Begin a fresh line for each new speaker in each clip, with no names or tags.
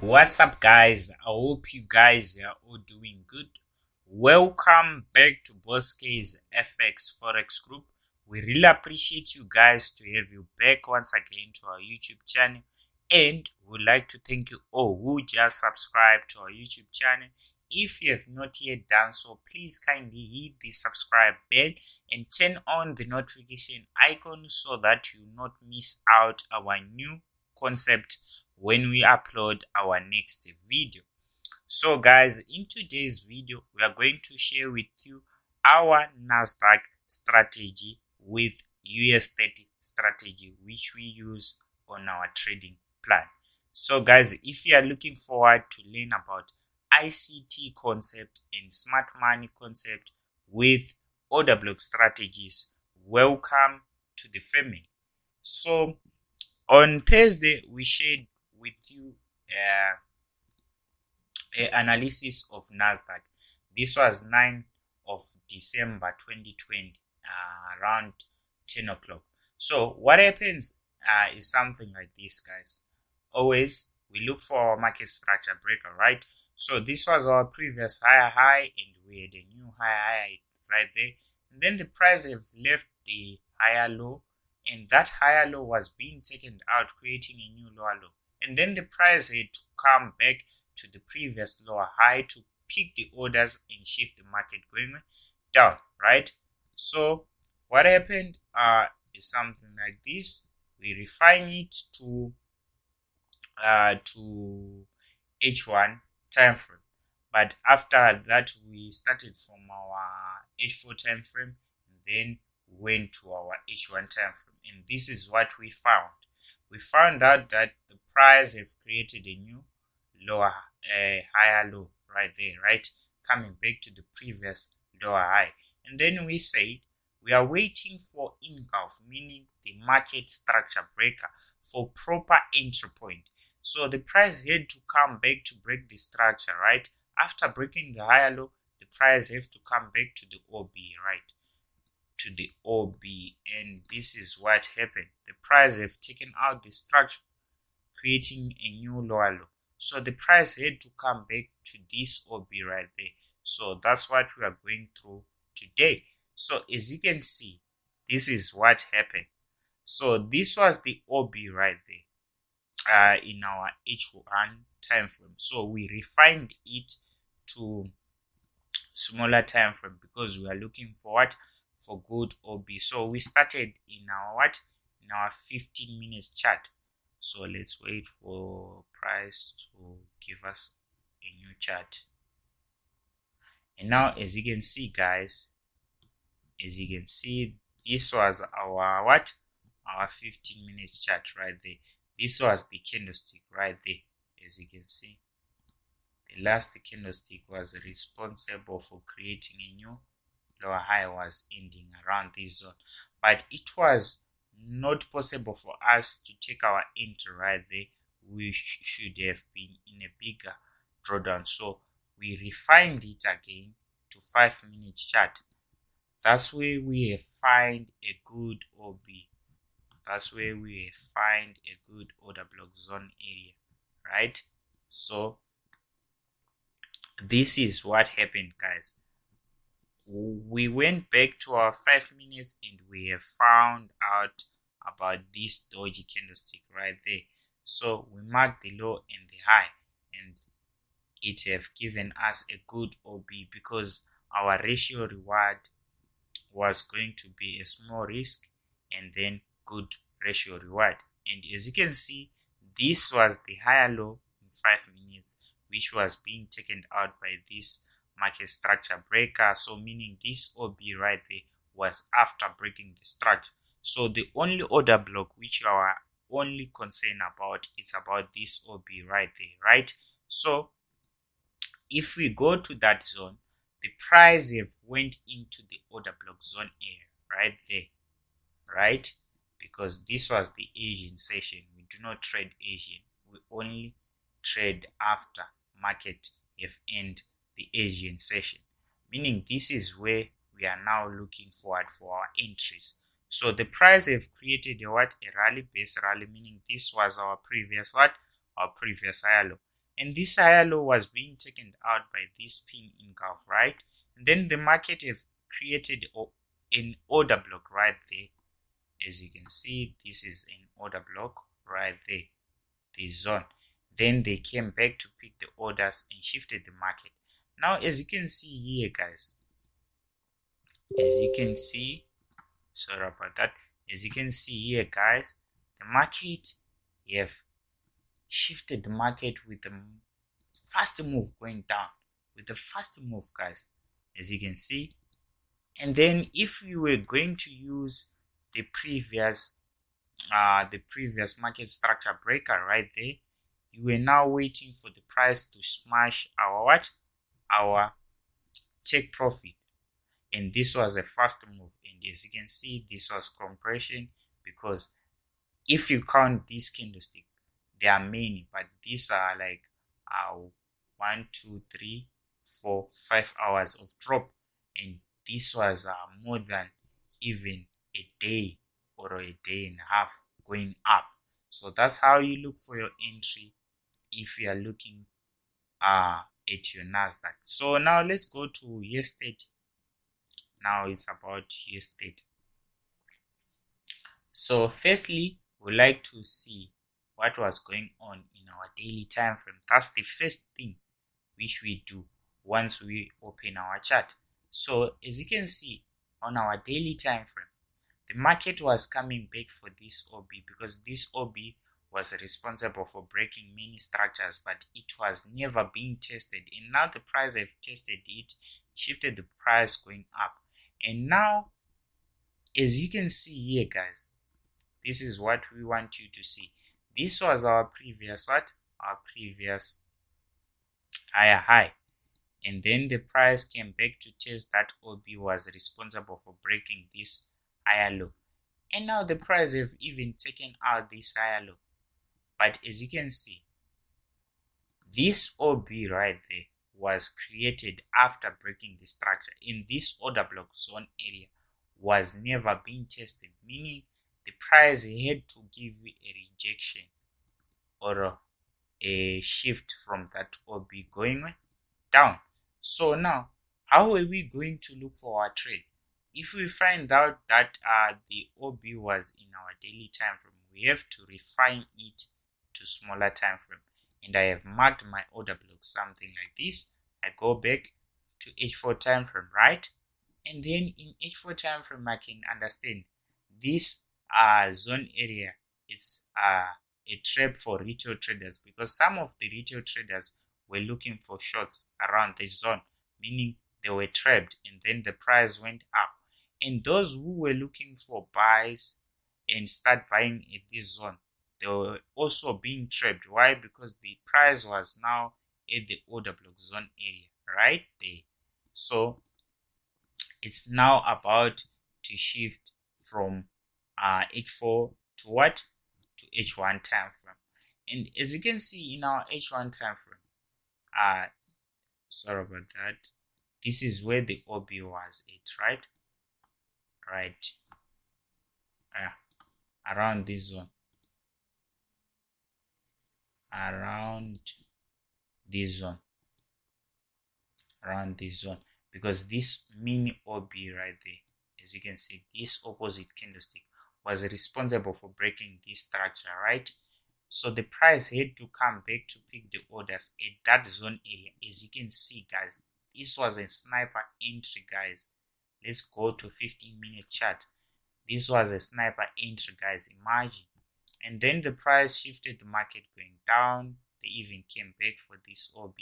What's up, guys? I hope you guys are all doing good. Welcome back to bosskayzfx Forex Group. We really appreciate you guys to have you back once again to our YouTube channel, and we'd like to thank you all who just subscribed to our YouTube channel. If you have not yet done so, please kindly hit the subscribe bell and turn on the notification icon so that you not miss out our new concept when we upload our next video. So guys, in today's video we are going to share with you our NASDAQ strategy with US30 strategy, which we use on our trading plan. So guys, if you are looking forward to learn about ICT concept and smart money concept with order block strategies, welcome to the family. So on Thursday we shared with you analysis of NASDAQ. This was 9th of December 2020, around 10 o'clock. So what happens is something like this, guys. Always we look for our market structure breaker, right? So this was our previous higher high, and we had a new high right there, and then the price have left the higher low, and that higher low was being taken out, creating a new lower low. And then the price had to come back to the previous lower high to pick the orders and shift the market going down, right? So what happened is something like this. We refine it to H1 time frame, but after that we started from our H4 time frame and then went to our H1 time frame, and this is what we found. We found out that the price have created a new lower higher low right there, right, coming back to the previous lower high. And then we said we are waiting for engulf, meaning the market structure breaker, for proper entry point. So the price had to come back to break the structure, right? After breaking the higher low, the price have to come back to the OB, right, to the OB, and this is what happened. The price have taken out the structure, creating a new lower low. So the price had to come back to this OB right there. So that's what we are going through today. So as you can see, this is what happened. So this was the OB right there in our H1 time frame. So we refined it to smaller time frame because we are looking for what? For good OB. So we started in our what? In our 15 minutes chart. So let's wait for price to give us a new chart. And now as you can see, guys, as you can see, this was our what? Our 15 minutes chart right there. This was the candlestick right there. As you can see, the last candlestick was responsible for creating a new lower high, was ending around this zone, but it was not possible for us to take our entry right there. We should have been in a bigger drawdown, so we refined it again to 5 minutes chart. That's where we find a good OB. That's where we find a good order block zone area, right? So this is what happened, guys. We went back to our 5 minutes and we have found out about this dodgy candlestick right there. So we marked the low and the high, and it have given us a good OB because our ratio reward was going to be a small risk and then good ratio reward. And as you can see, this was the higher low in 5 minutes, which was being taken out by this market structure breaker. So meaning this OB right there was after breaking the structure. So the only order block which you are only concerned about, it's about this OB right there, right? So if we go to that zone, the price have went into the order block zone area right there, right? Because this was the Asian session. We do not trade Asian. We only trade after market have ended the Asian session, meaning this is where we are now looking forward for our entries. So the price have created a what? A rally base rally, meaning this was our previous what? Our previous higher low. and this higher low was being taken out by this pin in Gulf, right? And then the market have created an order block right there. As you can see, this is an order block right there, the zone. Then they came back to pick the orders and shifted the market. Now, as you can see here, guys, as you can see, sorry about that, as you can see here, guys, the market have shifted the market with the fast move going down, with the fast move, guys, as you can see. And then if you were going to use the previous market structure breaker right there, you were now waiting for the price to smash our take profit, and this was a fast move. And as you can see, this was compression, because if you count this candlestick, there are many, but these are like 1, 2, 3, 4, 5 hours of drop, and this was more than even a day or a day and a half going up. So that's how you look for your entry if you are looking at your NASDAQ. So now let's go to US30. Now it's about US30. So firstly, we like to see what was going on in our daily time frame. That's the first thing which we do once we open our chart. So as you can see on our daily time frame, the market was coming back for this OB, because this OB was responsible for breaking many structures, but it was never being tested. And now the price have tested it, shifted the price going up. And now, as you can see here, guys, this is what we want you to see. This was our previous our previous higher high, and then the price came back to test that OB was responsible for breaking this higher low. And now the price have even taken out this higher low. But as you can see, this OB right there was created after breaking the structure. In this order block zone area was never being tested, meaning the price had to give a rejection or a shift from that OB going down. So now, how are we going to look for our trade? If we find out that the OB was in our daily time frame, we have to refine it to smaller time frame. And I have marked my order block something like this. I go back to H4 time frame, right? And then in H4 time frame, I can understand this zone area is a trap for retail traders, because some of the retail traders were looking for shorts around this zone, meaning they were trapped, and then the price went up. And those who were looking for buys and start buying at this zone, they were also being trapped. Why? Because the price was now at the order block zone area right there. So it's now about to shift from H4 to what? To H1 time frame. And as you can see in our H1 time frame, sorry about that, this is where the OB was at, right? Around this zone, around this zone, because this mini OB right there, as you can see, this opposite candlestick was responsible for breaking this structure, right? So the price had to come back to pick the orders at that zone area. As you can see, guys, this was a sniper entry, guys. Let's go to 15-minute chart. This was a sniper entry, guys. Imagine. And then the price shifted the market going down. They even came back for this OB.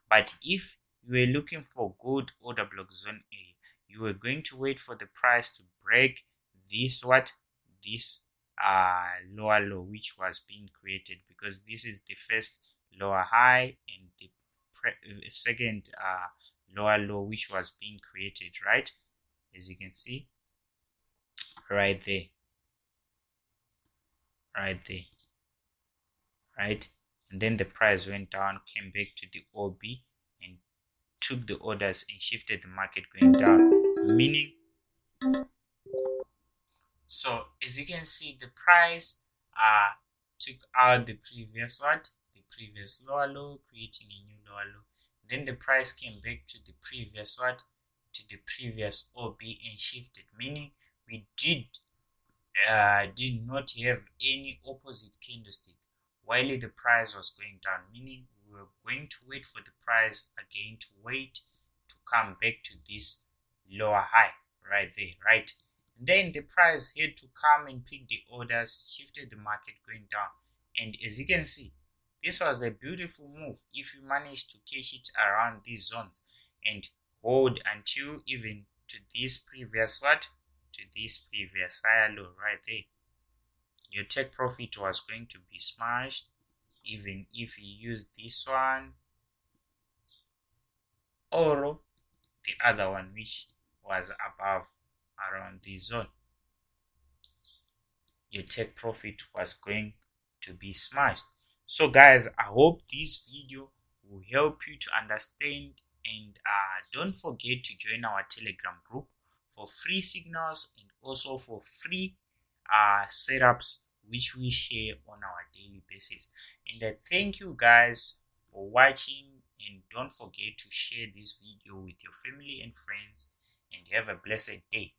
But if you were looking for good order block zone area, you were going to wait for the price to break this lower low which was being created, because this is the first lower high and the second lower low which was being created, right? As you can see right there, right? And then the price went down, came back to the OB and took the orders and shifted the market going down, meaning, so as you can see, the price took out the previous previous lower low, creating a new lower low. Then the price came back to the previous what? To the previous OB and shifted, meaning we did not have any opposite candlestick while the price was going down, meaning we were going to wait for the price again to wait to come back to this lower high right there, right? Then the price had to come and pick the orders, shifted the market going down. And as you can see, this was a beautiful move if you manage to catch it around these zones and hold until even to this previous what? To this previous higher low right there. Your take profit was going to be smashed even if you use this one or the other one which was above around this zone. Your take profit was going to be smashed. So guys, I hope this video will help you to understand, and don't forget to join our Telegram group for free signals and also for free setups which we share on our daily basis. And thank you guys for watching, and don't forget to share this video with your family and friends, and have a blessed day.